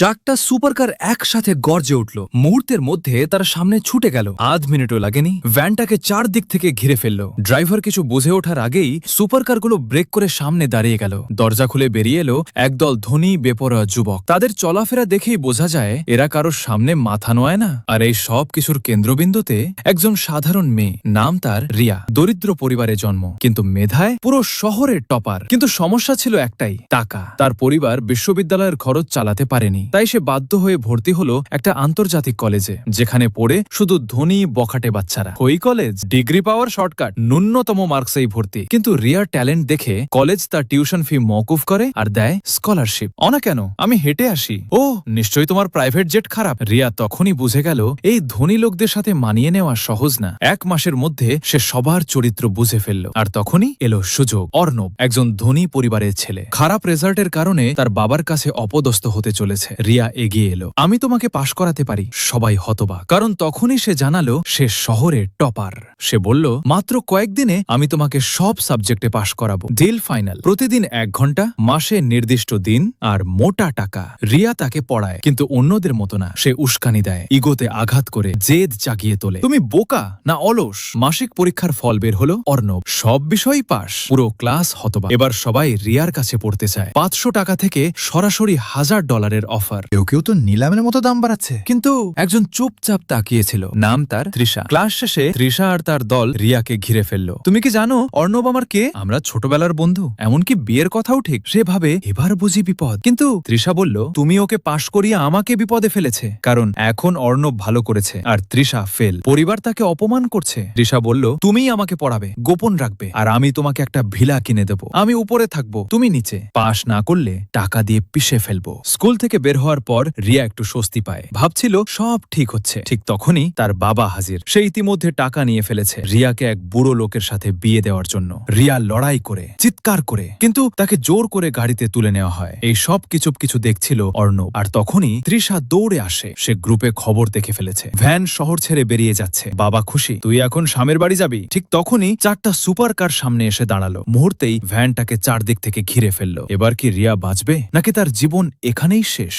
চারটা সুপারকার একসাথে গর্জে উঠল। মুহূর্তের মধ্যে তার সামনে ছুটে গেল। আধ মিনিটও লাগেনি, ভ্যানটাকে চারদিক থেকে ঘিরে ফেলল। ড্রাইভার কিছু বুঝে ওঠার আগেই সুপারকারগুলো ব্রেক করে সামনে দাঁড়িয়ে গেল। দরজা খুলে বেরিয়ে এলো একদল ধনী বেপরোয়া যুবক। তাদের চলাফেরা দেখেই বোঝা যায় এরা কারোর সামনে মাথা নোয়ায় না। আর এই সব কিছুর কেন্দ্রবিন্দুতে একজন সাধারণ মেয়ে, নাম তার রিয়া। দরিদ্র পরিবারে জন্ম, কিন্তু মেধায় পুরো শহরের টপার। কিন্তু সমস্যা ছিল একটাই, টাকা। তার পরিবার বিশ্ববিদ্যালয়ের খরচ চালাতে পারেনি, তাই সে বাধ্য হয়ে ভর্তি হলো একটা আন্তর্জাতিক কলেজে, যেখানে পড়ে শুধু ধনী বখাটে বাচ্চারা। ওই কলেজ ডিগ্রি পাওয়ার শর্টকাট, ন্যূনতম মার্কসেই ভর্তি। কিন্তু রিয়ার ট্যালেন্ট দেখে কলেজ তার টিউশন ফি মওকুফ করে আর দেয় স্কলারশিপ। অনা কেন, আমি হেঁটে আসি। ও নিশ্চয়ই তোমার প্রাইভেট জেট খারাপ। রিয়া তখনই বুঝে গেল এই ধনী লোকদের সাথে মানিয়ে নেওয়া সহজ না। এক মাসের মধ্যে সে সবার চরিত্র বুঝে ফেলল। আর তখনই এলো সুযোগ। অর্ণব একজন ধনী পরিবারের ছেলে, খারাপ রেজাল্টের কারণে তার বাবার কাছে অপদস্থ হতে চলেছে। রিয়া এগিয়ে এলো। আমি তোমাকে পাশ করাতে পারি। সবাই হতবাক, কারণ তখনই সে জানালো সে শহরের টপার। সে বলল, মাত্র কয়েকদিনে আমি তোমাকে সব সাবজেক্টে পাশ করাবো। Deal final. প্রতিদিন 1 ঘন্টা, মাসে নির্দিষ্ট দিন, আর মোটা টাকা। রিয়া তাকে পড়ায়, কিন্তু অন্যদের মতো না। সে উস্কানি দেয়, ইগোতে আঘাত করে, জেদ জাগিয়ে তোলে। তুমি বোকা না অলস? মাসিক পরীক্ষার ফল বের হলো, অর্ণব সব বিষয়ই পাশ। পুরো ক্লাস হতবাক। এবার সবাই রিয়ার কাছে পড়তে চায়। 500 টাকা থেকে সরাসরি $1000 অফার। কেউ কেউ তো নিলামের মতো দাম বাড়াচ্ছে। কিন্তু একজন চুপচাপ তাকিয়েছিল, নাম তার তৃষা। ক্লাস শেষে তৃষা আর তার দল রিয়াকে ঘিরে ফেললো। তুমি কি জানো অর্ণব আমার কে? আমরা ছোটবেলার বন্ধু, এমনকি বিয়ের কথাও ঠিক। সে ভাবে এবার বুঝি বিপদ। কিন্তু তৃষা বলল, তুমি ওকে পাশ করিয়ে আমাকে বিপদে ফেলেছে, কারণ এখন অর্ণব ভালো করেছে আর তৃষা ফেল। পরিবার তাকে অপমান করছে। তৃষা বলল, তুমিই আমাকে পড়াবে, গোপন রাখবে, আর আমি তোমাকে একটা ভিলা কিনে দেব। আমি উপরে থাকবো, তুমি নিচে। পাশ না করলে টাকা দিয়ে পিষে ফেলবো। স্কুল থেকে বের হওয়ার পর রিয়া একটু স্বস্তি পায়, ভাবছিল সব ঠিক হচ্ছে। ঠিক তখনই তার বাবা হাজির। সে ইতিমধ্যে টাকা নিয়ে ফেলেছে রিয়াকে এক বুড়ো লোকের সাথে বিয়ে দেওয়ার জন্য। রিয়া লড়াই করে, চিৎকার করে, কিন্তু তাকে জোর করে গাড়িতে তুলে নেওয়া হয়। এই সব কিছু দেখছিল অর্ণব। আর তখনই তৃষা দৌড়ে আসে। সে গ্রুপে খবর দেখে ফেলেছে, ভ্যান শহর ছেড়ে বেরিয়ে যাচ্ছে। বাবা খুশি, তুই এখন স্বামীর বাড়ি যাবি। ঠিক তখনই 4টা সুপার কার সামনে এসে দাঁড়ালো। মুহূর্তেই ভ্যানটাকে চারদিক থেকে ঘিরে ফেললো। এবার কি রিয়া বাঁচবে, নাকি তার জীবন এখানেই শেষ?